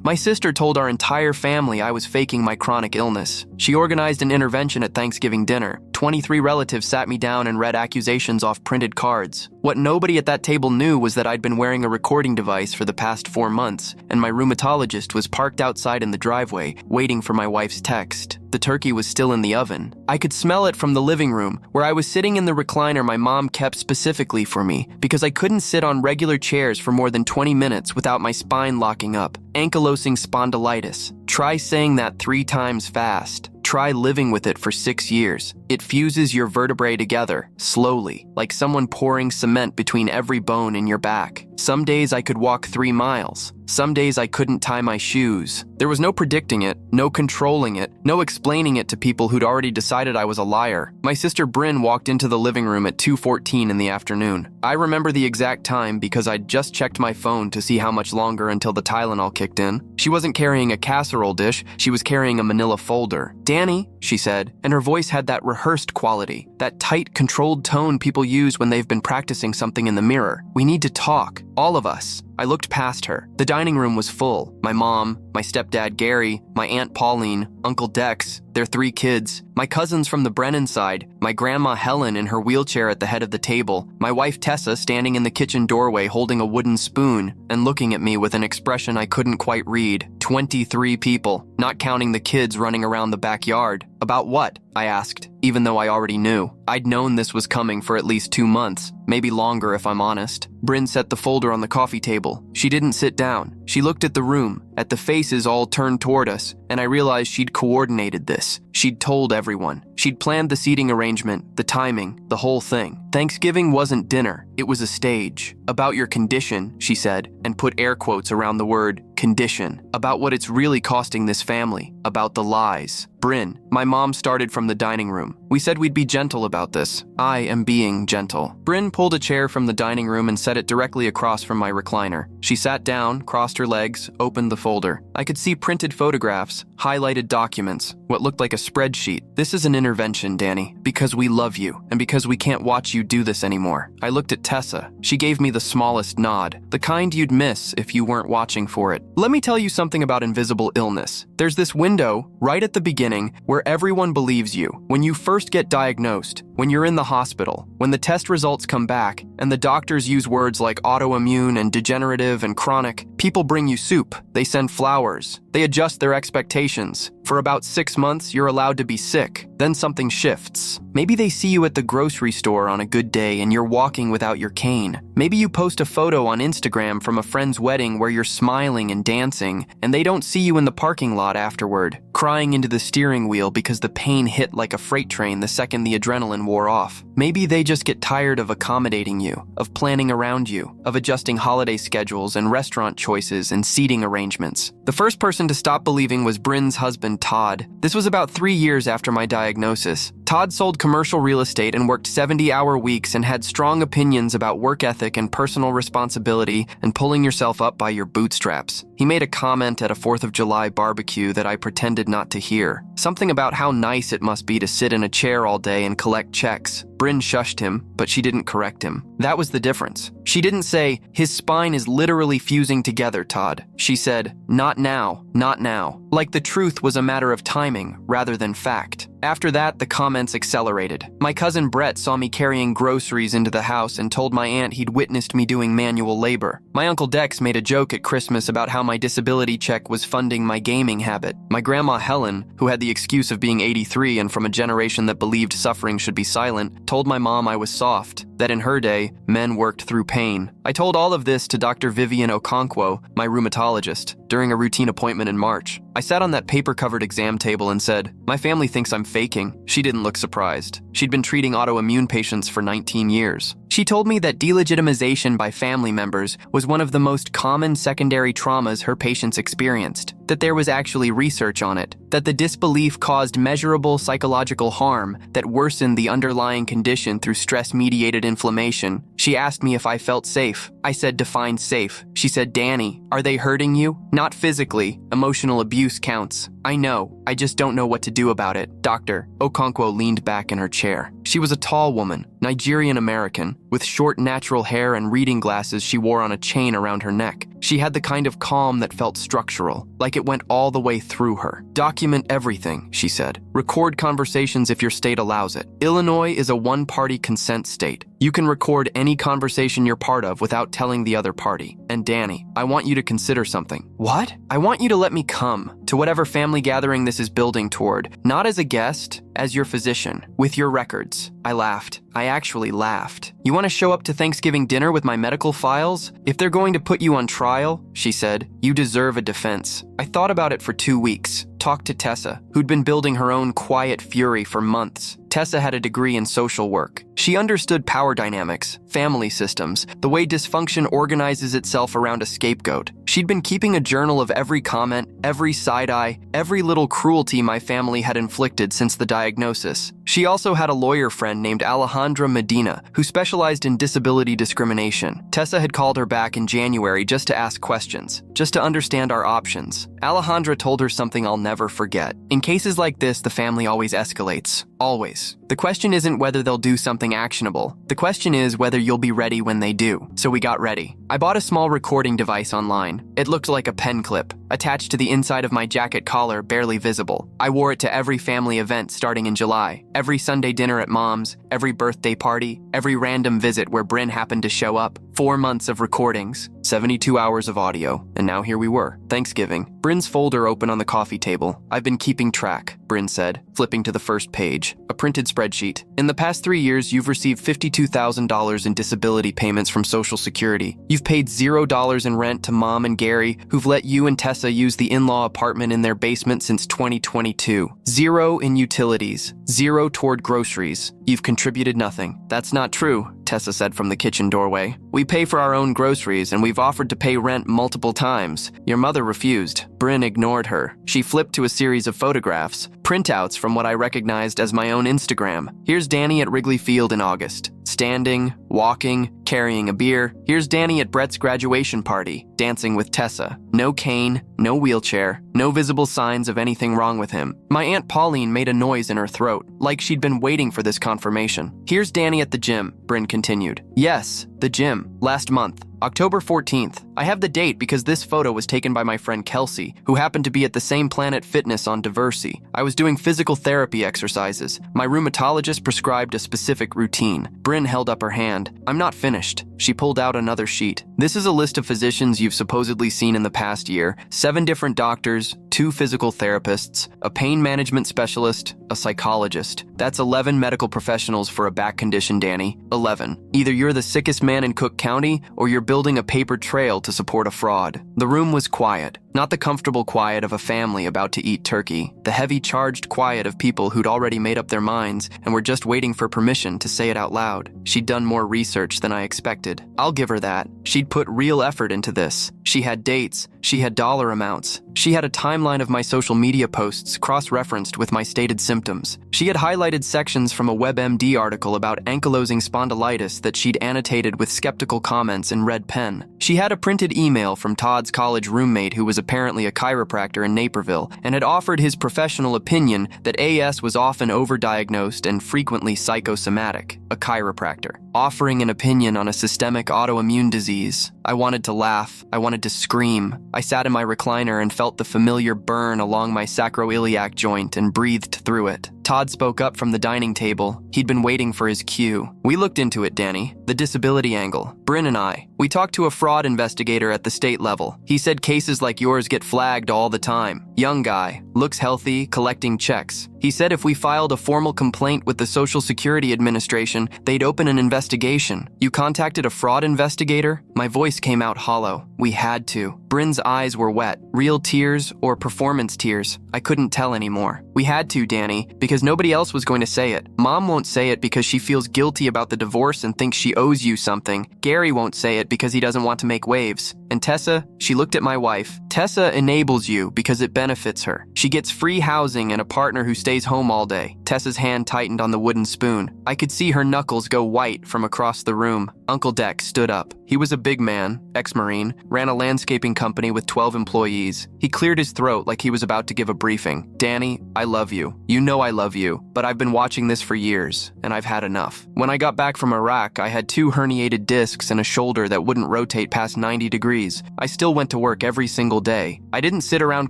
My sister told our entire family I was faking my chronic illness. She organized an intervention at Thanksgiving dinner. 23 relatives sat me down and read accusations off printed cards. What nobody at that table knew was that I'd been wearing a recording device for the past 4 months, and my rheumatologist was parked outside in the driveway, waiting for my wife's text. The turkey was still in the oven. I could smell it from the living room, where I was sitting in the recliner my mom kept specifically for me, because I couldn't sit on regular chairs for more than 20 minutes without my spine locking up. Ankylosing spondylitis. Try saying that 3 times fast. Try living with it for 6 years. It fuses your vertebrae together, slowly, like someone pouring cement between every bone in your back. Some days I could walk 3 miles. Some days I couldn't tie my shoes. There was no predicting it, no controlling it, no explaining it to people who'd already decided I was a liar. My sister Bryn walked into the living room at 2:14 in the afternoon. I remember the exact time because I'd just checked my phone to see how much longer until the Tylenol kicked in. She wasn't carrying a casserole dish, she was carrying a manila folder. "Danny," she said, and her voice had that rehearsed quality, that tight, controlled tone people use when they've been practicing something in the mirror. "We need to talk, all of us." I looked past her. The dining room was full. My mom, my stepdad Gary, my aunt Pauline, Uncle Dex, their 3 kids, my cousins from the Brennan side, my grandma Helen in her wheelchair at the head of the table, my wife Tessa standing in the kitchen doorway holding a wooden spoon and looking at me with an expression I couldn't quite read. 23 people, not counting the kids running around the backyard. About what? I asked, even though I already knew. I'd known this was coming for at least 2 months, maybe longer if I'm honest. Bryn set the folder on the coffee table. She didn't sit down. She looked at the room, at the faces all turned toward us, and I realized she'd coordinated this. She'd told everyone. She'd planned the seating arrangement, the timing, the whole thing. Thanksgiving wasn't dinner, it was a stage. "About your condition," she said, and put air quotes around the word condition. "About what it's really costing this family. About the lies." Bryn, my mom started from the dining room. "We said we'd be gentle about this. I am being gentle." Bryn pulled a chair from the dining room and set it directly across from my recliner. She sat down, crossed her legs, opened the folder. I could see printed photographs, highlighted documents, what looked like a spreadsheet. "This is an intervention, Danny, because we love you, and because we can't watch you do this anymore." I looked at Tessa. She gave me the smallest nod, the kind you'd miss if you weren't watching for it. "Let me tell you something about invisible illness. There's this window, right at the beginning, where everyone believes you. When you first get diagnosed, when you're in the hospital, when the test results come back, and the doctors use words like autoimmune and degenerative and chronic, people bring you soup, they send flowers, they adjust their expectations. For about 6 months, you're allowed to be sick. Then something shifts. Maybe they see you at the grocery store on a good day and you're walking without your cane. Maybe you post a photo on Instagram from a friend's wedding where you're smiling and dancing, and they don't see you in the parking lot afterward, crying into the steering wheel because the pain hit like a freight train the second the adrenaline wore off. Maybe they just get tired of accommodating you, of planning around you, of adjusting holiday schedules and restaurant choices and seating arrangements. The first person to stop believing was Bryn's husband, Todd. This was about 3 years after my diagnosis. Todd sold commercial real estate and worked 70-hour weeks and had strong opinions about work ethic and personal responsibility and pulling yourself up by your bootstraps. He made a comment at a 4th of July barbecue that I pretended not to hear. Something about how nice it must be to sit in a chair all day and collect checks. Bryn shushed him, but she didn't correct him. That was the difference. She didn't say, "His spine is literally fusing together, Todd." She said, "Not now, not now." Like the truth was a matter of timing rather than fact. After that, the comments accelerated. My cousin Brett saw me carrying groceries into the house and told my aunt he'd witnessed me doing manual labor. My Uncle Dex made a joke at Christmas about how my disability check was funding my gaming habit. My grandma Helen, who had the excuse of being 83 and from a generation that believed suffering should be silent, told my mom I was soft, that in her day, men worked through pain. I told all of this to Dr. Vivian Okonkwo, my rheumatologist, during a routine appointment in March. I sat on that paper-covered exam table and said, "My family thinks I'm faking." She didn't look surprised. She'd been treating autoimmune patients for 19 years. She told me that delegitimization by family members was one of the most common secondary traumas her patients experienced, that there was actually research on it, that the disbelief caused measurable psychological harm that worsened the underlying condition through stress-mediated inflammation. She asked me if I felt safe. I said, define safe. She said, Danny, are they hurting you? Not physically. Emotional abuse counts. I know. I just don't know what to do about it. Doctor. Okonkwo leaned back in her chair. She was a tall woman, Nigerian American, with short natural hair and reading glasses she wore on a chain around her neck. She had the kind of calm that felt structural, like it went all the way through her. Document everything, she said. Record conversations if your state allows it. Illinois is a one-party consent state. You can record any conversation you're part of without telling the other party. And Danny, I want you to consider something. What? I want you to let me come to whatever family gathering this is building toward, not as a guest, as your physician, with your records. I laughed. I actually laughed. You want to show up to Thanksgiving dinner with my medical files? If they're going to put you on trial, she said, you deserve a defense. I thought about it for 2 weeks. Talked to Tessa, who'd been building her own quiet fury for months. Tessa had a degree in social work. She understood power dynamics, family systems, the way dysfunction organizes itself around a scapegoat. She'd been keeping a journal of every comment, every side-eye, every little cruelty my family had inflicted since the diagnosis. She also had a lawyer friend named Alejandra Medina, who specialized in disability discrimination. Tessa had called her back in January just to ask questions, just to understand our options. Alejandra told her something I'll never forget. In cases like this, the family always escalates. Always. The question isn't whether they'll do something actionable. The question is whether you'll be ready when they do. So we got ready. I bought a small recording device online. It looked like a pen clip, attached to the inside of my jacket collar, barely visible. I wore it to every family event starting in July. Every Sunday dinner at Mom's, every birthday party, every random visit where Bryn happened to show up. 4 months of recordings, 72 hours of audio, and now here we were, Thanksgiving. Bryn's folder open on the coffee table. I've been keeping track, Bryn said, flipping to the first page, a printed spreadsheet. In the past 3 years, you've received $52,000 in disability payments from Social Security. You've paid $0 in rent to Mom and Gary, who've let you and Tessa use the in-law apartment in their basement since 2022. 0 in utilities, 0 toward groceries. You've contributed nothing. That's not true, Tessa said from the kitchen doorway. We pay for our own groceries, and we've offered to pay rent multiple times. Your mother refused. Bryn ignored her. She flipped to a series of photographs, printouts from what I recognized as my own Instagram. Here's Danny at Wrigley Field in August. Standing, walking, carrying a beer. Here's Danny at Brett's graduation party, dancing with Tessa. No cane, no wheelchair, no visible signs of anything wrong with him. My Aunt Pauline made a noise in her throat, like she'd been waiting for this confirmation. Here's Danny at the gym, Bryn continued. Yes, the gym, last month. October 14th. I have the date because this photo was taken by my friend Kelsey, who happened to be at the same Planet Fitness on Diversey. I was doing physical therapy exercises. My rheumatologist prescribed a specific routine. Bryn held up her hand. I'm not finished. She pulled out another sheet. This is a list of physicians you've supposedly seen in the past year, 7 different doctors, 2 physical therapists, a pain management specialist, a psychologist. That's 11 medical professionals for a back condition, Danny. 11. Either you're the sickest man in Cook County, or you're building a paper trail to support a fraud. The room was quiet. Not the comfortable quiet of a family about to eat turkey. The heavy, charged quiet of people who'd already made up their minds and were just waiting for permission to say it out loud. She'd done more research than I expected. I'll give her that. She'd put real effort into this. She had dates. She had dollar amounts. She had a timeline of my social media posts cross-referenced with my stated symptoms. She had highlighted sections from a WebMD article about ankylosing spondylitis that she'd annotated with skeptical comments in red pen. She had a printed email from Todd's college roommate who was apparently a chiropractor in Naperville and had offered his professional opinion that AS was often overdiagnosed and frequently psychosomatic. A chiropractor offering an opinion on a systemic autoimmune disease. I wanted to laugh. I wanted to scream. I sat in my recliner and felt the familiar burn along my sacroiliac joint and breathed through it. Todd spoke up from the dining table. He'd been waiting for his cue. We looked into it, Danny. The disability angle. Bryn and I. We talked to a fraud investigator at the state level. He said cases like yours get flagged all the time. Young guy. Looks healthy, collecting checks. He said if we filed a formal complaint with the Social Security Administration, they'd open an investigation. You contacted a fraud investigator? My voice came out hollow. We had to. Bryn's eyes were wet. Real tears or performance tears. I couldn't tell anymore. We had to, Danny, because nobody else was going to say it. Mom won't say it because she feels guilty about the divorce and thinks she owes you something. Gary won't say it because he doesn't want to make waves. And Tessa, she looked at my wife. Tessa enables you because it benefits her. She gets free housing and a partner who stays home all day. Tessa's hand tightened on the wooden spoon. I could see her knuckles go white from across the room. Uncle Dex stood up. He was a big man, ex-Marine, ran a landscaping company with 12 employees. He cleared his throat like he was about to give a briefing. Danny, I love you. You know I love you, but I've been watching this for years, and I've had enough. When I got back from Iraq, I had 2 herniated discs and a shoulder that wouldn't rotate past 90 degrees. I still went to work every single day. I didn't sit around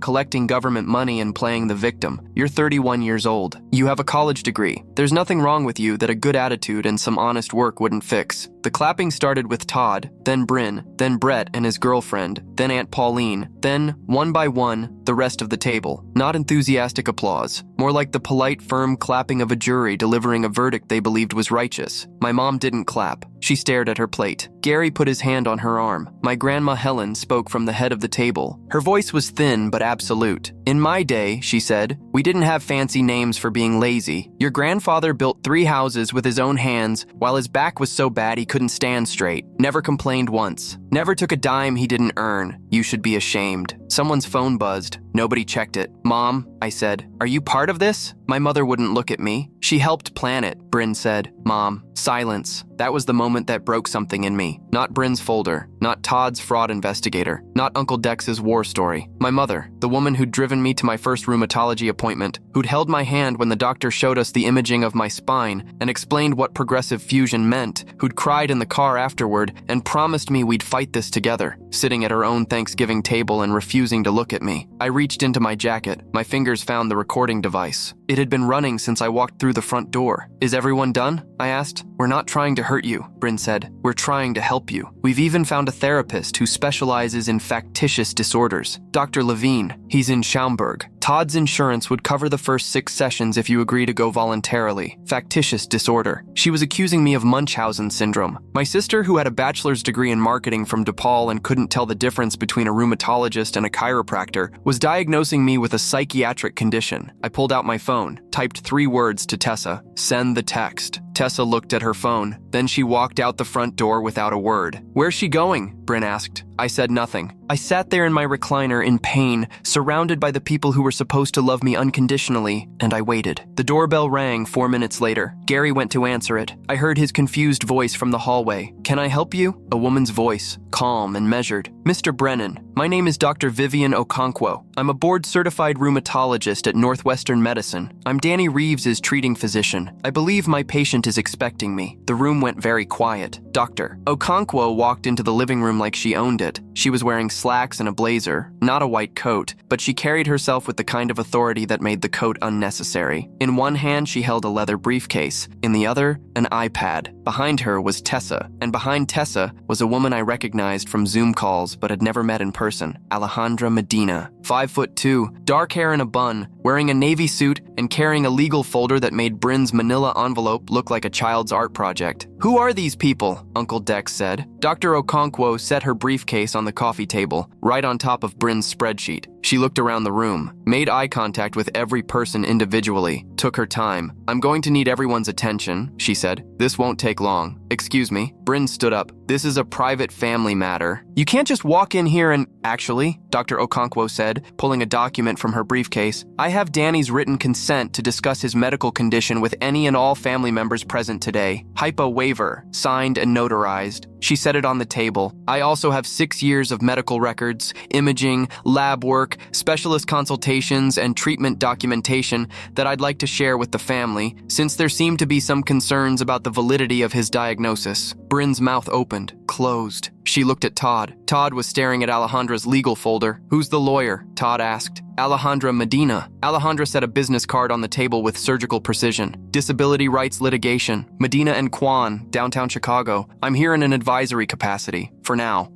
collecting government money and playing the victim. You're 31 years old. You have a college degree. There's nothing wrong with you that a good attitude and some honest work wouldn't fix. The clapping started with Todd, then Bryn, then Brett and his girlfriend, then Aunt Pauline, then, one by one, the rest of the table. Not enthusiastic applause, more like the polite, firm clapping of a jury delivering a verdict they believed was righteous. My mom didn't clap. She stared at her plate. Gary put his hand on her arm. My grandma Helen spoke from the head of the table. Her voice was thin but absolute. In my day, she said, we didn't have fancy names for being lazy. Your grandfather built 3 houses with his own hands while his back was so bad he couldn't stand straight. Never complained once. Never took a dime he didn't earn. You should be ashamed. Someone's phone buzzed. Nobody checked it. Mom, I said, are you part of this? My mother wouldn't look at me. She helped plan it, Bryn said. Mom, silence. That was the moment that broke something in me. Not Bryn's folder, not Todd's fraud investigator, not Uncle Dex's war story. My mother, the woman who'd driven me to my first rheumatology appointment, who'd held my hand when the doctor showed us the imaging of my spine and explained what progressive fusion meant, who'd cried in the car afterward and promised me we'd fight this together, sitting at her own Thanksgiving table and refusing to look at me. I reached into my jacket. My fingers found the recording device. It had been running since I walked through the front door. Is everyone done? I asked. We're not trying to hurt you, Bryn said. We're trying to help you. We've even found a therapist who specializes in factitious disorders. Dr. Levine. He's in Schaumburg. Todd's insurance would cover the first 6 sessions if you agree to go voluntarily. Factitious disorder. She was accusing me of Munchausen syndrome. My sister, who had a bachelor's degree in marketing from DePaul and couldn't tell the difference between a rheumatologist and a chiropractor, was diagnosing me with a psychiatric condition. I pulled out my phone, typed 3 words to Tessa. Send the text. Tessa looked at her phone. Then she walked out the front door without a word. Where's she going? Bryn asked. I said nothing. I sat there in my recliner in pain, surrounded by the people who were supposed to love me unconditionally, and I waited. The doorbell rang 4 minutes later. Gary went to answer it. I heard his confused voice from the hallway. Can I help you? A woman's voice, calm and measured. Mr. Brennan, my name is Dr. Vivian Okonkwo. I'm a board-certified rheumatologist at Northwestern Medicine. I'm Danny Reeves' treating physician. I believe my patient is expecting me. The room went very quiet. Dr. Okonkwo walked into the living room like she owned it. She was wearing slacks and a blazer, not a white coat, but she carried herself with the kind of authority that made the coat unnecessary. In one hand, she held a leather briefcase. In the other, an iPad. Behind her was Tessa, and behind Tessa was a woman I recognized from Zoom calls but had never met in person, Alejandra Medina. 5'2", dark hair in a bun, wearing a navy suit and carrying a legal folder that made Bryn's manila envelope look like a child's art project. Who are these people? Uncle Dex said. Dr. Okonkwo set her briefcase on the coffee table, right on top of Bryn's spreadsheet. She looked around the room, made eye contact with every person individually, took her time. I'm going to need everyone's attention, she said. This won't take long. Excuse me. Bryn stood up. This is a private family matter. You can't just walk in here and... Actually, Dr. Okonkwo said, pulling a document from her briefcase, I have Danny's written consent to discuss his medical condition with any and all family members present today. Hypo waiver, signed and notarized. She set it on the table. I also have 6 years of medical records, imaging, lab work, specialist consultations, and treatment documentation that I'd like to share with the family, since there seem to be some concerns about the validity of his diagnosis. Bryn's mouth opened, closed. She looked at Todd. Todd was staring at Alejandra's legal folder. Who's the lawyer? Todd asked. Alejandra Medina. Alejandra set a business card on the table with surgical precision. Disability rights litigation. Medina and Kwan, downtown Chicago. I'm here in an advisory capacity. For now.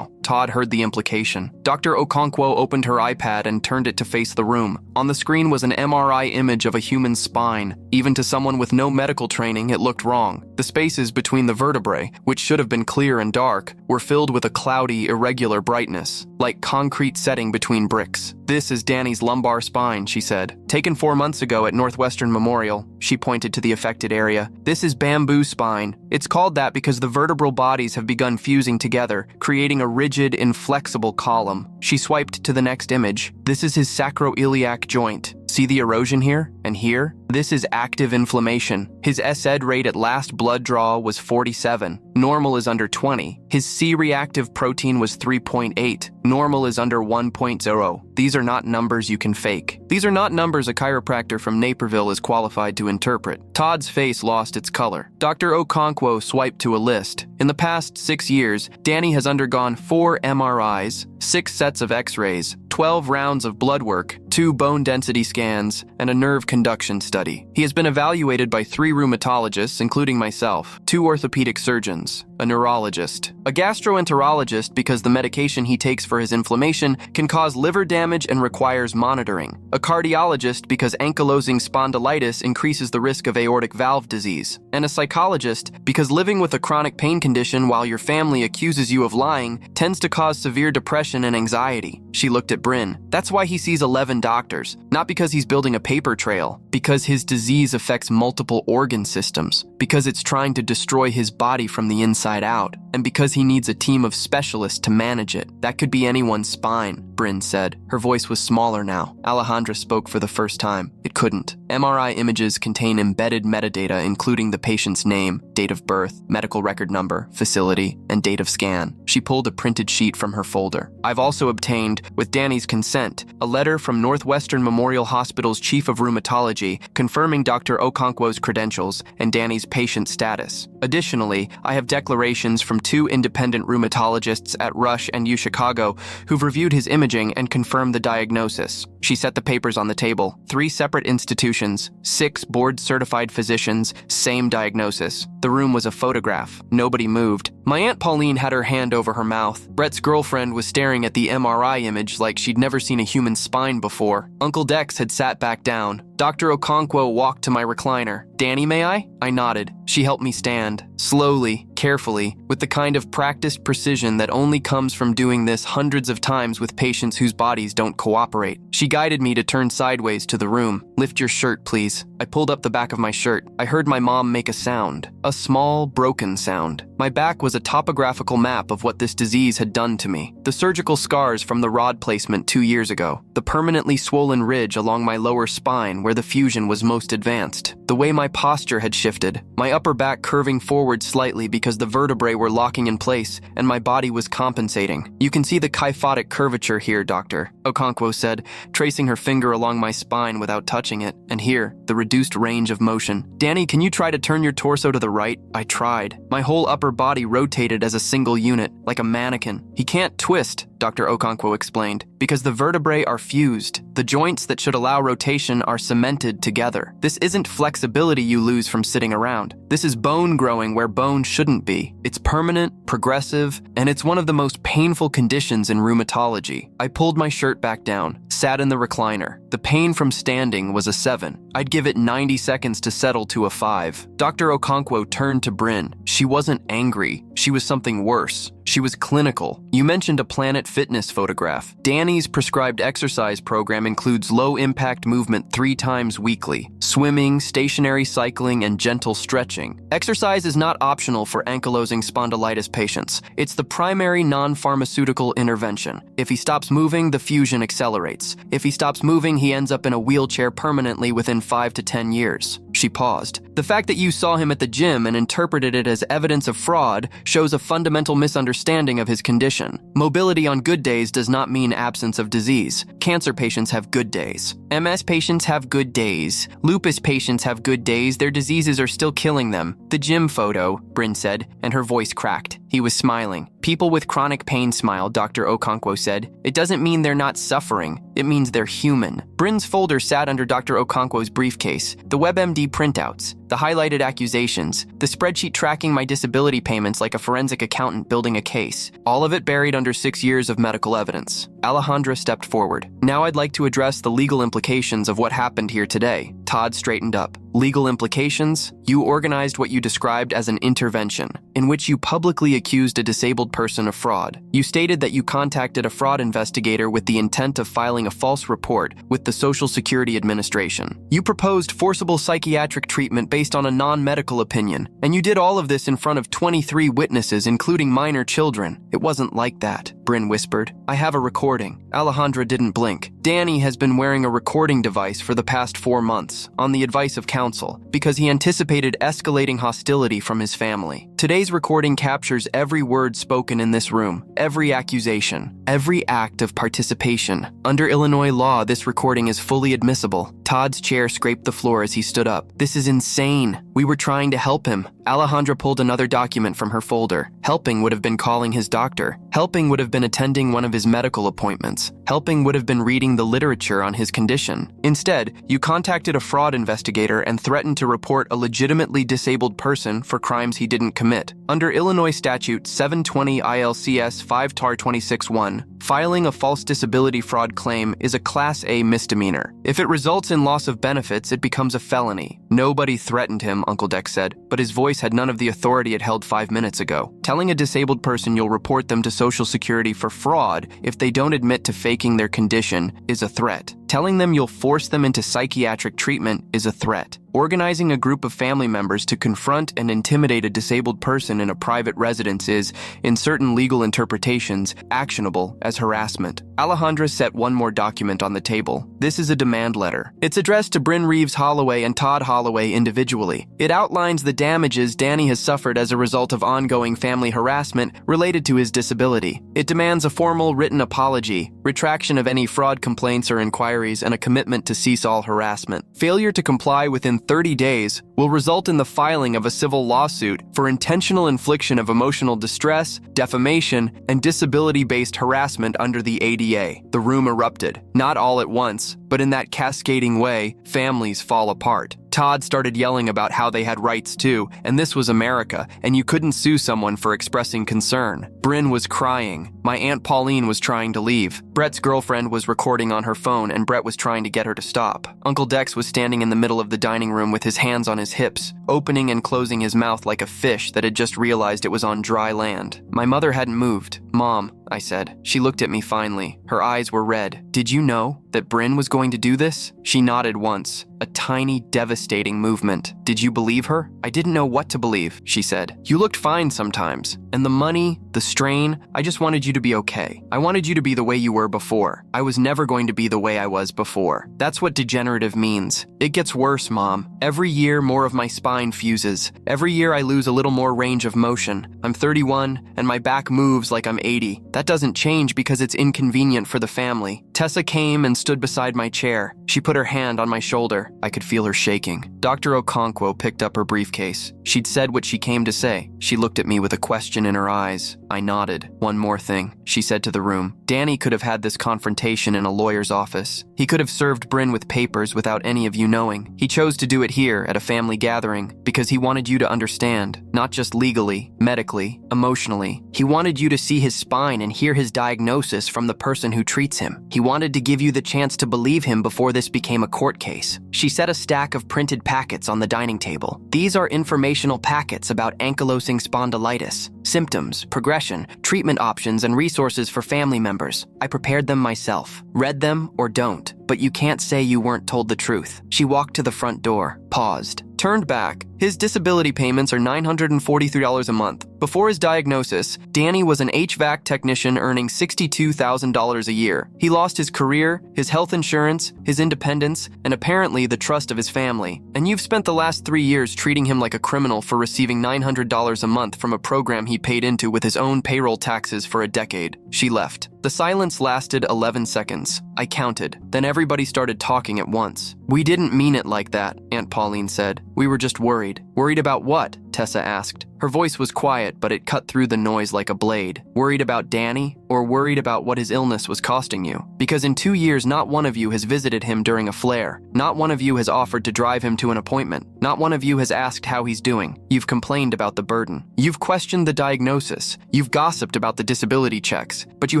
Todd heard the implication. Dr. Okonkwo opened her iPad and turned it to face the room. On the screen was an MRI image of a human spine. Even to someone with no medical training, it looked wrong. The spaces between the vertebrae, which should have been clear and dark, were were filled with a cloudy, irregular brightness, like concrete setting between bricks. "This is Danny's lumbar spine," she said. "Taken 4 months ago at Northwestern Memorial." She pointed to the affected area. "This is bamboo spine. It's called that because the vertebral bodies have begun fusing together, creating a rigid, inflexible column." She swiped to the next image. "This is his sacroiliac joint. See the erosion here and here? This is active inflammation. His SED rate at last blood draw was 47. Normal is under 20. His C-reactive protein was 3.8. Normal is under 1.0. These are not numbers you can fake. These are not numbers a chiropractor from Naperville is qualified to interpret." Todd's face lost its color. Dr. Okonkwo swiped to a list. "In the past 6 years, Danny has undergone 4 MRIs, 6 sets of X-rays, 12 rounds of blood work, 2 bone density scans, and a nerve conduction study. He has been evaluated by 3 rheumatologists, including myself, 2 orthopedic surgeons, a neurologist, a gastroenterologist because the medication he takes for his inflammation can cause liver damage and requires monitoring, a cardiologist because ankylosing spondylitis increases the risk of aortic valve disease, and a psychologist because living with a chronic pain condition while your family accuses you of lying tends to cause severe depression and anxiety." She looked at Bryn. "That's why he sees 11 doctors, not because he's building a paper trail, because his disease affects multiple organ systems, because it's trying to destroy his body from the inside out, and because he needs a team of specialists to manage it. That could be anyone's spine," Bryn said. Her voice was smaller now. Alejandra spoke for the first time. "It couldn't. MRI images contain embedded metadata including the patient's name, date of birth, medical record number, facility, and date of scan." She pulled a printed sheet from her folder. "I've also obtained, with Danny's consent, a letter from Northwestern Memorial Hospital's chief of rheumatology confirming Dr. Okonkwo's credentials and Danny's patient status. Additionally, I have declarations from 2 independent rheumatologists at Rush and UChicago who've reviewed his imaging and confirmed the diagnosis." She set the papers on the table. 3 separate institutions, 6 board-certified physicians, same diagnosis. The room was a photograph. Nobody moved. My Aunt Pauline had her hand over her mouth. Brett's girlfriend was staring at the MRI image like she'd never seen a human spine before. Uncle Dex had sat back down. Dr. Okonkwo walked to my recliner. "Danny, may I?" I nodded. She helped me stand. Slowly, carefully, with the kind of practiced precision that only comes from doing this hundreds of times with patients whose bodies don't cooperate. She guided me to turn sideways to the room. "Lift your shirt, please." I pulled up the back of my shirt. I heard my mom make a sound. A small, broken sound. My back was a topographical map of what this disease had done to me. The surgical scars from the rod placement 2 years ago. The permanently swollen ridge along my lower spine where the fusion was most advanced. The way my posture had shifted. My upper back curving forward slightly because the vertebrae were locking in place and my body was compensating. "You can see the kyphotic curvature here, doctor," Okonkwo said, tracing her finger along my spine without touching it. "And here, the reduced range of motion. Danny, can you try to turn your torso to the right?" I tried. My whole upper body rotated as a single unit, like a mannequin. "He can't twist," Dr. Okonkwo explained, "because the vertebrae are fused. The joints that should allow rotation are cemented together. This isn't flexibility you lose from sitting around. This is bone growing where bone shouldn't be. It's permanent, progressive, and it's one of the most painful conditions in rheumatology." I pulled my shirt back down, sat in the recliner. The pain from standing was a 7. I'd give it 90 seconds to settle to a 5. Dr. Okonkwo turned to Bryn. She wasn't angry. She was something worse. She was clinical. "You mentioned a Planet Fitness photograph. Danny's prescribed exercise program includes low-impact movement 3 times weekly. Swimming, stationary cycling, and gentle stretching. Exercise is not optional for ankylosing spondylitis patients. It's the primary non-pharmaceutical intervention. If he stops moving, the fusion accelerates. If he stops moving, he ends up in a wheelchair permanently within 5 to 10 years. She paused. "The fact that you saw him at the gym and interpreted it as evidence of fraud shows a fundamental misunderstanding of his condition. Mobility on good days does not mean absence of disease. Cancer patients have good days. MS patients have good days. Lupus patients have good days. Their diseases are still killing them." "The gym photo," Bryn said, and her voice cracked. He was smiling. "People with chronic pain smile," Dr. Okonkwo said. "It doesn't mean they're not suffering. It means they're human." Bryn's folder sat under Dr. Okonkwo's briefcase. The WebMD printouts, the highlighted accusations, the spreadsheet tracking my disability payments like a forensic accountant building a case. All of it buried under 6 years of medical evidence. Alejandra stepped forward. "Now I'd like to address the legal implications of what happened here today." Todd straightened up. Legal implications? You organized what you described as an intervention, in which you publicly accused a disabled person of fraud. You stated that you contacted a fraud investigator with the intent of filing a false report with the Social Security Administration. You proposed forcible psychiatric treatment based on a non-medical opinion, and you did all of this in front of 23 witnesses, including minor children. It wasn't like that, Bryn whispered. I have a recording. Alejandra didn't blink. Danny has been wearing a recording device for the past 4 months, on the advice of counsel, because he anticipated escalating hostility from his family. Today's recording captures every word spoken in this room, every accusation, every act of participation. Under Illinois law, this recording is fully admissible. Todd's chair scraped the floor as he stood up. This is insane. We were trying to help him. Alejandra pulled another document from her folder. Helping would have been calling his doctor. Helping would have been attending one of his medical appointments. Helping would have been reading the literature on his condition. Instead, you contacted a fraud investigator and threatened to report a legitimately disabled person for crimes he didn't commit. Under Illinois statute 720 ILCS 5 TAR 26-1, filing a false disability fraud claim is a Class A misdemeanor. If it results in loss of benefits, it becomes a felony. Nobody threatened him, Uncle Dex said, but his voice had none of the authority it held 5 minutes ago. Telling a disabled person you'll report them to Social Security for fraud if they don't admit to faking their condition is a threat. Telling them you'll force them into psychiatric treatment is a threat. Organizing a group of family members to confront and intimidate a disabled person in a private residence is, in certain legal interpretations, actionable as harassment. Alejandra set one more document on the table. This is a demand letter. It's addressed to Bryn Reeves Holloway and Todd Holloway individually. It outlines the damages Danny has suffered as a result of ongoing family harassment related to his disability. It demands a formal written apology, retraction of any fraud complaints or inquiries, and a commitment to cease all harassment. Failure to comply within 30 days will result in the filing of a civil lawsuit for intentional infliction of emotional distress, defamation, and disability-based harassment under the ADA. The room erupted, not all at once, but in that cascading way, families fall apart. Todd started yelling about how they had rights too, and this was America, and you couldn't sue someone for expressing concern. Bryn was crying. My Aunt Pauline was trying to leave. Brett's girlfriend was recording on her phone, and Brett was trying to get her to stop. Uncle Dex was standing in the middle of the dining room with his hands on his hips, opening and closing his mouth like a fish that had just realized it was on dry land. My mother hadn't moved. Mom, I said. She looked at me finally. Her eyes were red. Did you know that Bryn was going to do this? She nodded once. A tiny, devastating movement. Did you believe her? I didn't know what to believe, she said. You looked fine sometimes. And the money, the strain, I just wanted you to be okay. I wanted you to be the way you were before. I was never going to be the way I was before. That's what degenerative means. It gets worse, Mom. Every year, more of my spine fuses. Every year, I lose a little more range of motion. I'm 31, and my back moves like I'm 80. That doesn't change because it's inconvenient for the family. Tessa came and stood beside my chair. She put her hand on my shoulder. I could feel her shaking. Dr. Okonkwo picked up her briefcase. She'd said what she came to say. She looked at me with a question in her eyes. I nodded. One more thing, she said to the room. Danny could have had this confrontation in a lawyer's office. He could have served Bryn with papers without any of you knowing. He chose to do it here at a family gathering because he wanted you to understand, not just legally, medically, emotionally. He wanted you to see his spine and hear his diagnosis from the person who treats him. He wanted to give you the chance to believe him before this became a court case. She set a stack of printed packets on the dining table. These are informational packets about ankylosing spondylitis, symptoms, progression, treatment options, and resources for family members. I prepared them myself. Read them or don't, but you can't say you weren't told the truth. She walked to the front door, paused, turned back. His disability payments are $943 a month. Before his diagnosis, Danny was an HVAC technician earning $62,000 a year. He lost his career, his health insurance, his independence, and apparently the trust of his family. And you've spent the last 3 years treating him like a criminal for receiving $900 a month from a program he paid into with his own payroll taxes for a decade. She left. The silence lasted 11 seconds. I counted. Then everybody started talking at once. We didn't mean it like that, Aunt Pauline said. We were just worried. Worried about what? Tessa asked. Her voice was quiet, but it cut through the noise like a blade. Worried about Danny, or worried about what his illness was costing you? Because in 2 years, not one of you has visited him during a flare. Not one of you has offered to drive him to an appointment. Not one of you has asked how he's doing. You've complained about the burden. You've questioned the diagnosis. You've gossiped about the disability checks. But you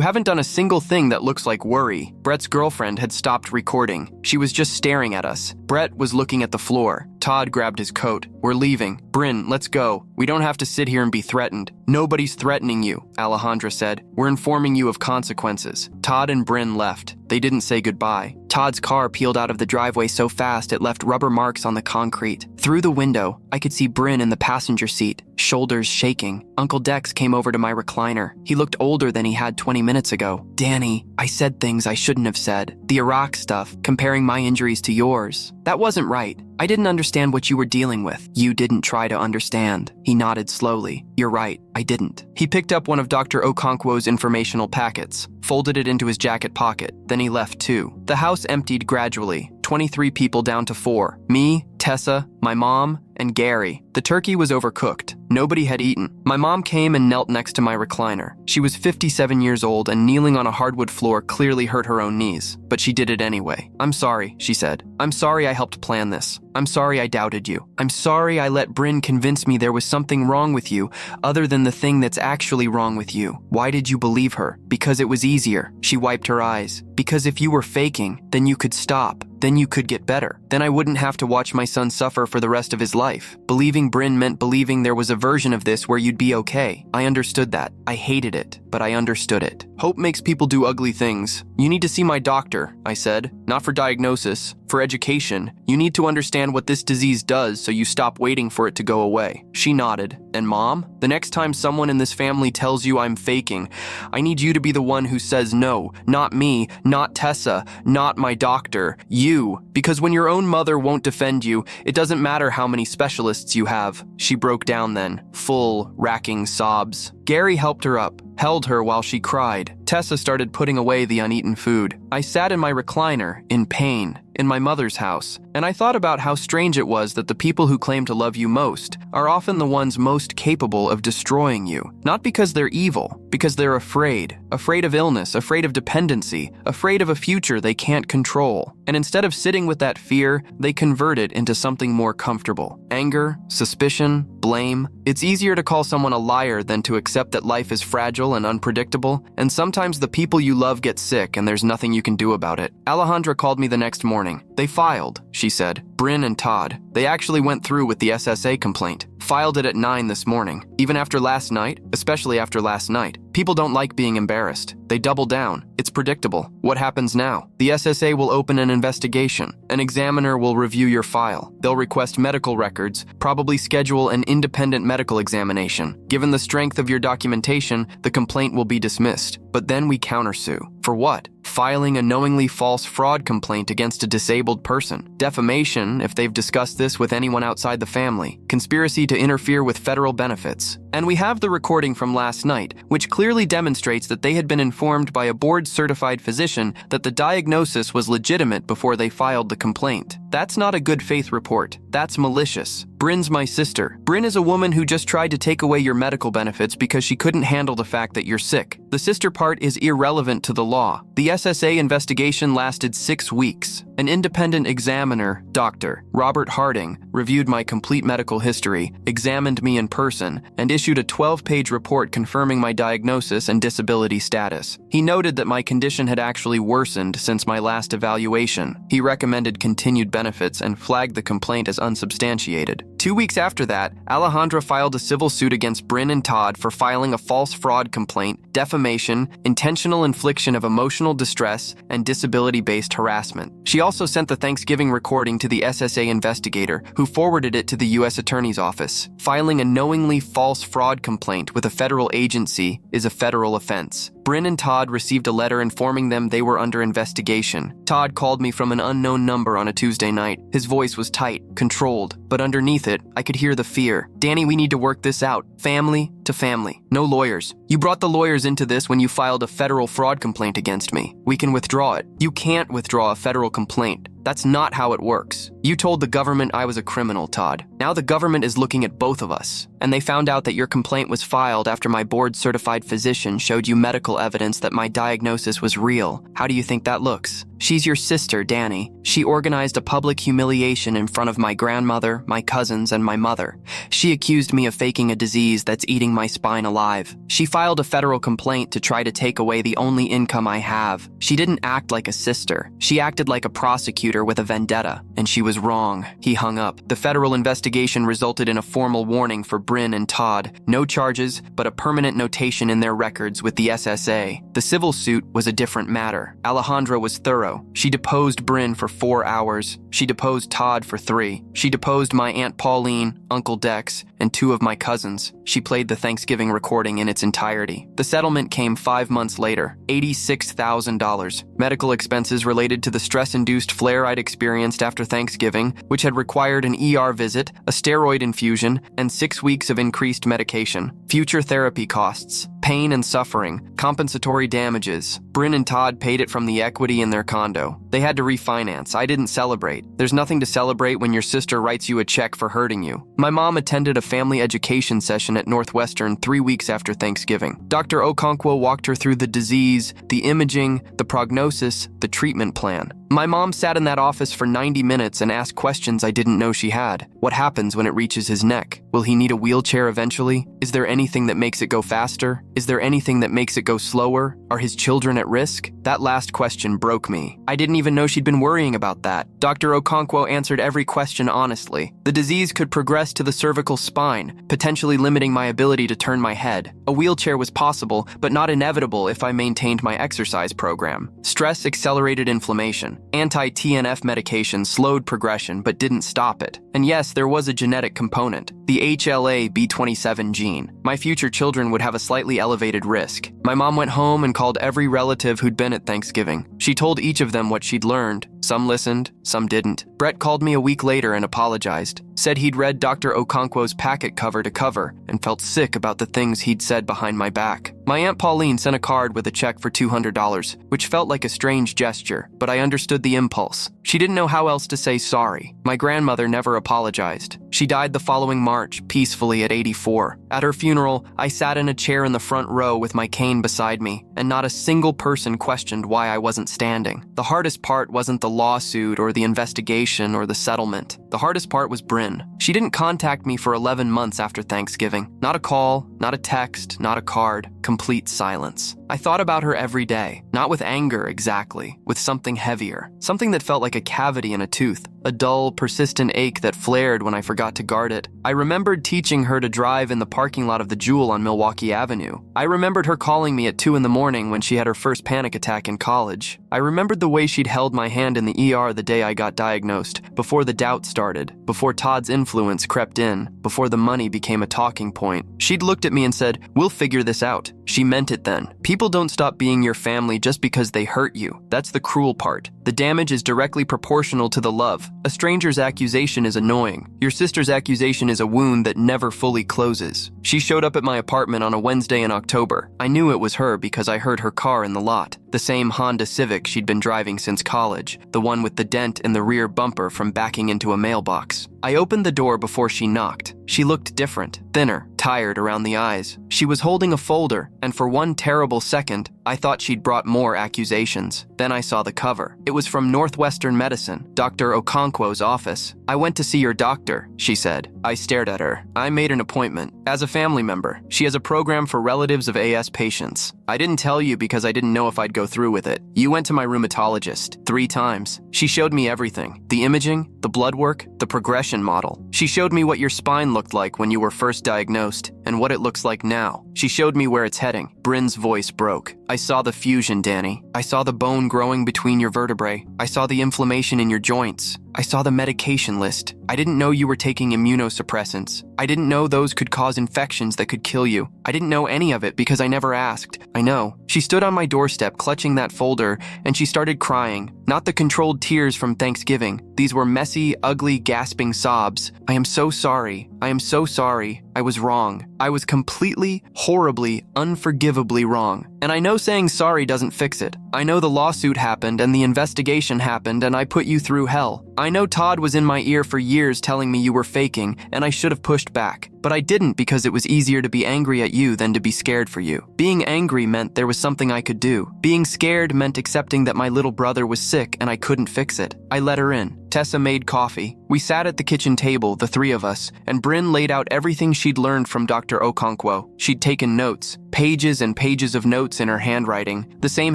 haven't done a single thing that looks like worry. Brett's girlfriend had stopped recording. She was just staring at us. Brett was looking at the floor. Todd grabbed his coat. We're leaving. Bryn, let's go. We don't have to sit here and be threatened. Nobody's threatening you, Alejandra said. We're informing you of consequences. Todd and Bryn left. They didn't say goodbye. Todd's car peeled out of the driveway so fast it left rubber marks on the concrete. Through the window, I could see Bryn in the passenger seat, shoulders shaking. Uncle Dex came over to my recliner. He looked older than he had 20 minutes ago. Danny, I said things I shouldn't have said. The Iraq stuff, comparing my injuries to yours. That wasn't right. I didn't understand what you were dealing with. You didn't try to understand. He nodded slowly. You're right, I didn't. He picked up one of Dr. Okonkwo's informational packets, folded it into his jacket pocket, then he left too. The house emptied gradually, 23 people down to 4. Me, Tessa, my mom, and Gary. The turkey was overcooked. Nobody had eaten. My mom came and knelt next to my recliner. She was 57 years old and kneeling on a hardwood floor clearly hurt her own knees, but she did it anyway. I'm sorry, she said. I'm sorry I helped plan this. I'm sorry I doubted you. I'm sorry I let Bryn convince me there was something wrong with you other than the thing that's actually wrong with you. Why did you believe her? Because it was easier. She wiped her eyes. Because if you were faking, then you could stop. Then you could get better. Then I wouldn't have to watch my son suffer for the rest of his life. Believing Bryn meant believing there was a version of this where you'd be okay. I understood that. I hated it, but I understood it. Hope makes people do ugly things. You need to see my doctor, I said. Not for diagnosis, for education. You need to understand what this disease does so you stop waiting for it to go away. She nodded. And Mom, the next time someone in this family tells you I'm faking, I need you to be the one who says no. Not me, not Tessa, not my doctor. You. Because when your own mother won't defend you, it doesn't matter how many specialists you have. She broke down then, full, racking sobs. Gary helped her up, held her while she cried. Tessa started putting away the uneaten food. I sat in my recliner, in pain, in my mother's house, and I thought about how strange it was that the people who claim to love you most are often the ones most capable of destroying you. Not because they're evil, because they're afraid. Afraid of illness, afraid of dependency, afraid of a future they can't control. And instead of sitting with that fear, they convert it into something more comfortable. Anger, suspicion, blame. It's easier to call someone a liar than to accept that life is fragile and unpredictable, and sometimes the people you love get sick and there's nothing you can do about it. Alejandra called me the next morning. They filed, she said. Bryn and Todd. They actually went through with the SSA complaint. Filed it at 9 this morning. Even after last night, especially after last night. People don't like being embarrassed. They double down. It's predictable. What happens now? The SSA will open an investigation. An examiner will review your file. They'll request medical records, probably schedule an independent medical examination. Given the strength of your documentation, the complaint will be dismissed. But then we countersue. For what? Filing a knowingly false fraud complaint against a disabled person. Defamation, if they've discussed this with anyone outside the family. Conspiracy to interfere with federal benefits. And we have the recording from last night, which clearly demonstrates that they had been informed by a board-certified physician that the diagnosis was legitimate before they filed the complaint. That's not a good faith report. That's malicious. Bryn's my sister. Bryn is a woman who just tried to take away your medical benefits because she couldn't handle the fact that you're sick. The sister part is irrelevant to the law. The SSA investigation lasted 6 weeks. An independent examiner, Dr. Robert Harding, reviewed my complete medical history, examined me in person, and issued a 12-page report confirming my diagnosis and disability status. He noted that my condition had actually worsened since my last evaluation. He recommended continued benefits and flagged the complaint as unsubstantiated. 2 weeks after that, Alejandra filed a civil suit against Bryn and Todd for filing a false fraud complaint, defamation, intentional infliction of emotional distress, and disability-based harassment. She also sent the Thanksgiving recording to the SSA investigator, who forwarded it to the U.S. Attorney's Office. Filing a knowingly false fraud complaint with a federal agency is a federal offense. Bryn and Todd received a letter informing them they were under investigation. Todd called me from an unknown number on a Tuesday night. His voice was tight, controlled, but underneath it, I could hear the fear. Danny, we need to work this out. Family to family. No lawyers. You brought the lawyers into this when you filed a federal fraud complaint against me. We can withdraw it. You can't withdraw a federal complaint. That's not how it works. You told the government I was a criminal, Todd. Now the government is looking at both of us. And they found out that your complaint was filed after my board-certified physician showed you medical evidence that my diagnosis was real. How do you think that looks? She's your sister, Danny. She organized a public humiliation in front of my grandmother, my cousins, and my mother. She accused me of faking a disease that's eating my spine alive. She filed a federal complaint to try to take away the only income I have. She didn't act like a sister. She acted like a prosecutor with a vendetta, and she was wrong." He hung up. The federal investigation resulted in a formal warning for Bryn and Todd. No charges, but a permanent notation in their records with the SSA. The civil suit was a different matter. Alejandra was thorough. She deposed Bryn for 4 hours. She deposed Todd for 3. She deposed my Aunt Pauline, Uncle Dex, and 2 of my cousins. She played the Thanksgiving recording in its entirety. The settlement came 5 months later, $86,000. Medical expenses related to the stress-induced flare I'd experienced after Thanksgiving, which had required an ER visit, a steroid infusion, and 6 weeks of increased medication. Future therapy costs, pain and suffering, compensatory damages. Bryn and Todd paid it from the equity in their condo. They had to refinance. I didn't celebrate. There's nothing to celebrate when your sister writes you a check for hurting you. My mom attended a family education session at Northwestern 3 weeks after Thanksgiving. Dr. Okonkwo walked her through the disease, the imaging, the prognosis, the treatment plan. My mom sat in that office for 90 minutes and asked questions I didn't know she had. What happens when it reaches his neck? Will he need a wheelchair eventually? Is there anything that makes it go faster? Is there anything that makes it go slower? Are his children at risk? That last question broke me. I didn't even know she'd been worrying about that. Dr. Okonkwo answered every question honestly. The disease could progress to the cervical spine, potentially limiting my ability to turn my head. A wheelchair was possible, but not inevitable if I maintained my exercise program. Stress accelerated inflammation. Anti-TNF medication slowed progression but didn't stop it. And yes, there was a genetic component, the HLA-B27 gene. My future children would have a slightly elevated risk. My mom went home and called every relative who'd been at Thanksgiving. She told each of them what she'd learned. Some listened, some didn't. Brett called me a week later and apologized. Said he'd read Dr. Okonkwo's packet cover to cover and felt sick about the things he'd said behind my back. My Aunt Pauline sent a card with a check for $200, which felt like a strange gesture, but I understood the impulse. She didn't know how else to say sorry. My grandmother never apologized. She died the following March, peacefully at 84. At her funeral, I sat in a chair in the front row with my cane beside me, and not a single person questioned why I wasn't standing. The hardest part wasn't the lawsuit or the investigation or the settlement. The hardest part was Bryn. She didn't contact me for 11 months after Thanksgiving. Not a call, not a text, not a card. Complete silence. I thought about her every day, not with anger exactly, with something heavier, something that felt like a cavity in a tooth, a dull, persistent ache that flared when I forgot to guard it. I remembered teaching her to drive in the parking lot of the Jewel on Milwaukee Avenue. I remembered her calling me at 2 in the morning when she had her first panic attack in college. I remembered the way she'd held my hand in the ER the day I got diagnosed, before the doubt started, before Todd's influence crept in, before the money became a talking point. She'd looked at me and said, "We'll figure this out." She meant it then. People don't stop being your family just because they hurt you. That's the cruel part. The damage is directly proportional to the love. A stranger's accusation is annoying. Your sister's accusation is a wound that never fully closes. She showed up at my apartment on a Wednesday in October. I knew it was her because I heard her car in the lot. The same Honda Civic she'd been driving since college, the one with the dent in the rear bumper from backing into a mailbox. I opened the door before she knocked. She looked different, thinner, tired around the eyes. She was holding a folder, and for one terrible second, I thought she'd brought more accusations. Then I saw the cover. It was from Northwestern Medicine, Dr. Okonkwo's office. "I went to see your doctor," she said. I stared at her. "I made an appointment. As a family member. She has a program for relatives of AS patients. I didn't tell you because I didn't know if I'd go through with it. You went to my rheumatologist 3 times. She showed me everything. The imaging, the blood work, the progression model. She showed me what your spine looked like when you were first diagnosed and what it looks like now. She showed me where it's heading." Bryn's voice broke. "I saw the fusion, Danny. I saw the bone growing between your vertebrae. I saw the inflammation in your joints. I saw the medication list. I didn't know you were taking immunosuppressants. I didn't know those could cause infections that could kill you. I didn't know any of it because I never asked. I know." She stood on my doorstep clutching that folder, and she started crying. Not the controlled tears from Thanksgiving. These were messy, ugly, gasping sobs. "I am so sorry. I am so sorry. I was wrong. I was completely, horribly, unforgivably wrong. And I know saying sorry doesn't fix it. I know the lawsuit happened and the investigation happened and I put you through hell. I know Todd was in my ear for years telling me you were faking and I should have pushed back. But I didn't because it was easier to be angry at you than to be scared for you. Being angry meant there was something I could do. Being scared meant accepting that my little brother was sick and I couldn't fix it. I let her in. Tessa made coffee. We sat at the kitchen table, the three of us, and Bryn laid out everything she'd learned from Dr. Okonkwo. She'd taken notes, pages and pages of notes in her handwriting, the same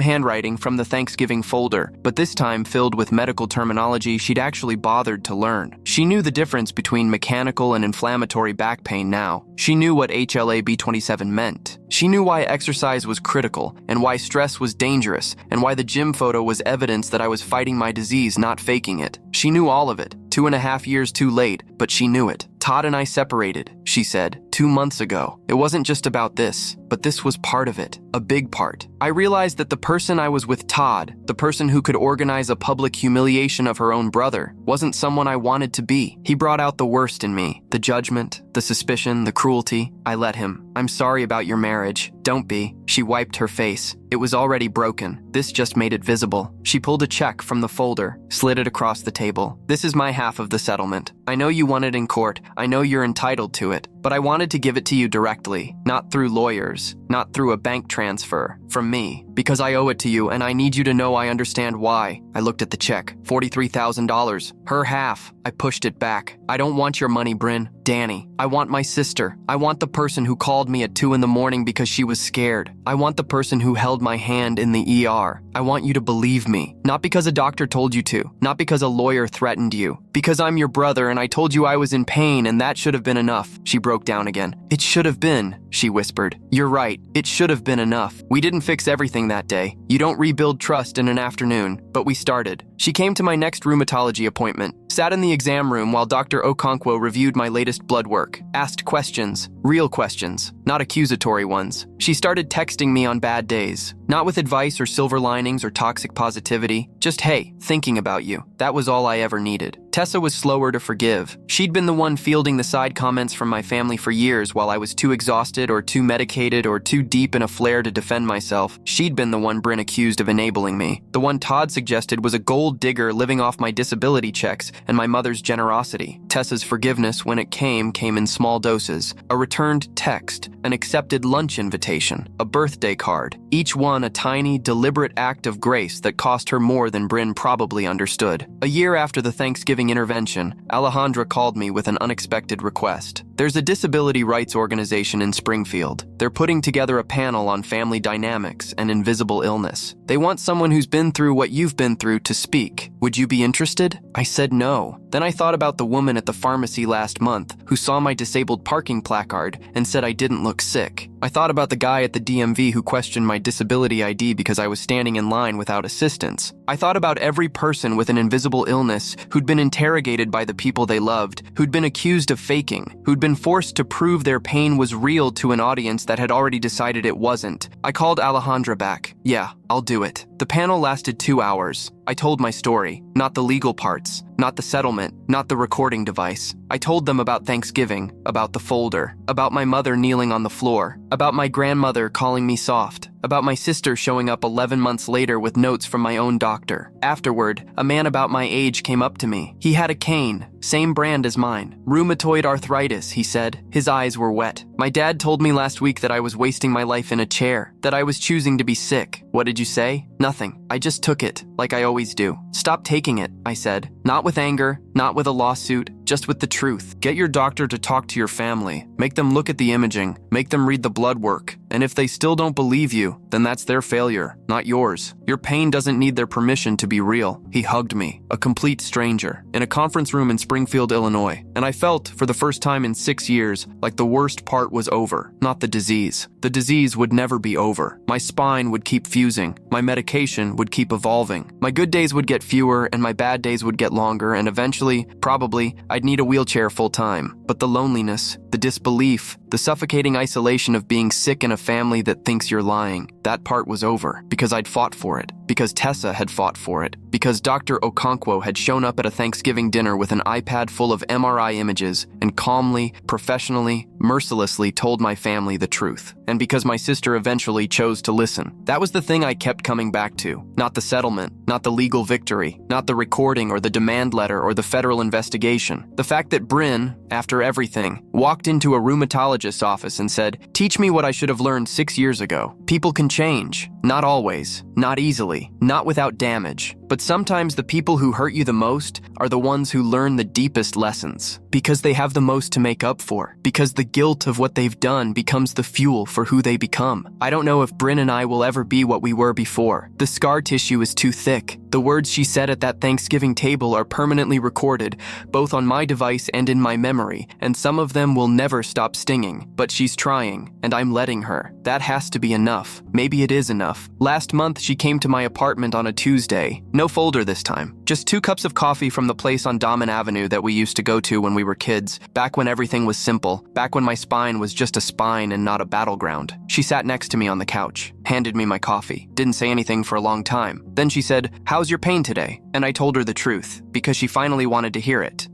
handwriting from the Thanksgiving folder, but this time filled with medical terminology she'd actually bothered to learn. She knew the difference between mechanical and inflammatory back pain now. She knew what HLA-B27 meant. She knew why exercise was critical, and why stress was dangerous, and why the gym photo was evidence that I was fighting my disease, not faking it. She knew all of it. 2.5 years too late, but she knew it. Todd and I separated, she said, 2 months ago. It wasn't just about this, but this was part of it, a big part. I realized that the person I was with, Todd, the person who could organize a public humiliation of her own brother, wasn't someone I wanted to be. He brought out the worst in me, the judgment, the suspicion, the cruelty. I let him. I'm sorry about your marriage. Don't be. She wiped her face. It was already broken. This just made it visible. She pulled a check from the folder, slid it across the table. This is my half of the settlement. I know you won it in court. I know you're entitled to it. But I wanted to give it to you directly, not through lawyers, not through a bank transfer, from me, because I owe it to you and I need you to know I understand why. I looked at the check, $43,000, her half. I pushed it back. I don't want your money, Bryn. Danny. I want my sister. I want the person who called me at 2 a.m. because she was scared. I want the person who held my hand in the ER. I want you to believe me. Not because a doctor told you to. Not because a lawyer threatened you. Because I'm your brother and I told you I was in pain and that should have been enough. She broke down again. It should have been, she whispered. You're right. It should have been enough. We didn't fix everything that day. You don't rebuild trust in an afternoon. But we started. She came to my next rheumatology appointment, sat in the exam room while Dr. Okonkwo reviewed my latest blood work, asked questions, real questions, not accusatory ones. She started texting me on bad days, not with advice or silver linings or toxic positivity, just hey, thinking about you. That was all I ever needed. Tessa was slower to forgive. She'd been the one fielding the side comments from my family for years while I was too exhausted or too medicated or too deep in a flare to defend myself. She'd been the one Bryn accused of enabling me. The one Todd suggested was a gold digger living off my disability checks and my mother's generosity. Tessa's forgiveness, when it came in small doses. A returned text, an accepted lunch invitation, a birthday card. Each one a tiny, deliberate act of grace that cost her more than Bryn probably understood. A year after the Thanksgiving intervention, Alejandra called me with an unexpected request. There's a disability rights organization in Springfield. They're putting together a panel on family dynamics and invisible illness. They want someone who's been through what you've been through to speak. Would you be interested? I said no. Then I thought about the woman at the pharmacy last month who saw my disabled parking placard and said I didn't look sick. I thought about the guy at the DMV who questioned my disability ID because I was standing in line without assistance. I thought about every person with an invisible illness who'd been interrogated by the people they loved, who'd been accused of faking, who'd been forced to prove their pain was real to an audience that had already decided it wasn't. I called Alejandra back. Yeah, I'll do it. The panel lasted 2 hours. I told my story, not the legal parts, not the settlement, not the recording device. I told them about Thanksgiving, about the folder, about my mother kneeling on the floor, about my grandmother calling me soft, about my sister showing up 11 months later with notes from my own doctor. Afterward, a man about my age came up to me. He had a cane, same brand as mine. Rheumatoid arthritis, he said. His eyes were wet. My dad told me last week that I was wasting my life in a chair, that I was choosing to be sick. What did you say? Nothing. I just took it, like I always do. Stop taking it, I said. Not with anger, not with a lawsuit, just with the truth. Get your doctor to talk to your family. Make them look at the imaging. Make them read the blood work. And if they still don't believe you, then that's their failure, not yours. Your pain doesn't need their permission to be real. He hugged me, a complete stranger, in a conference room in Springfield, Illinois. And I felt, for the first time in 6 years, like the worst part was over, not the disease. The disease would never be over. My spine would keep fusing. My medication would keep evolving. My good days would get fewer and my bad days would get longer, and eventually, probably, I'd need a wheelchair full time. But the loneliness, the disbelief, the suffocating isolation of being sick in a family that thinks you're lying, that part was over because I'd fought for it. because Tessa had fought for it, because Dr. Okonkwo had shown up at a Thanksgiving dinner with an iPad full of MRI images and calmly, professionally, mercilessly told my family the truth, and because my sister eventually chose to listen. That was the thing I kept coming back to. Not the settlement, not the legal victory, not the recording or the demand letter or the federal investigation. The fact that Bryn, after everything, walked into a rheumatologist's office and said, "Teach me what I should have learned 6 years ago. People can change. Not always, not easily, not without damage. But sometimes the people who hurt you the most are the ones who learn the deepest lessons, because they have the most to make up for, because the guilt of what they've done becomes the fuel for who they become. I don't know if Bryn and I will ever be what we were before. The scar tissue is too thick. The words she said at that Thanksgiving table are permanently recorded, both on my device and in my memory, and some of them will never stop stinging. But she's trying, and I'm letting her. That has to be enough. Maybe it is enough. Last month, she came to my apartment on a Tuesday. No folder this time. Just 2 cups of coffee from the place on Damen Avenue that we used to go to when we were kids, back when everything was simple, back when my spine was just a spine and not a battleground. She sat next to me on the couch, handed me my coffee, didn't say anything for a long time. Then she said, "How's your pain today?" And I told her the truth, because she finally wanted to hear it.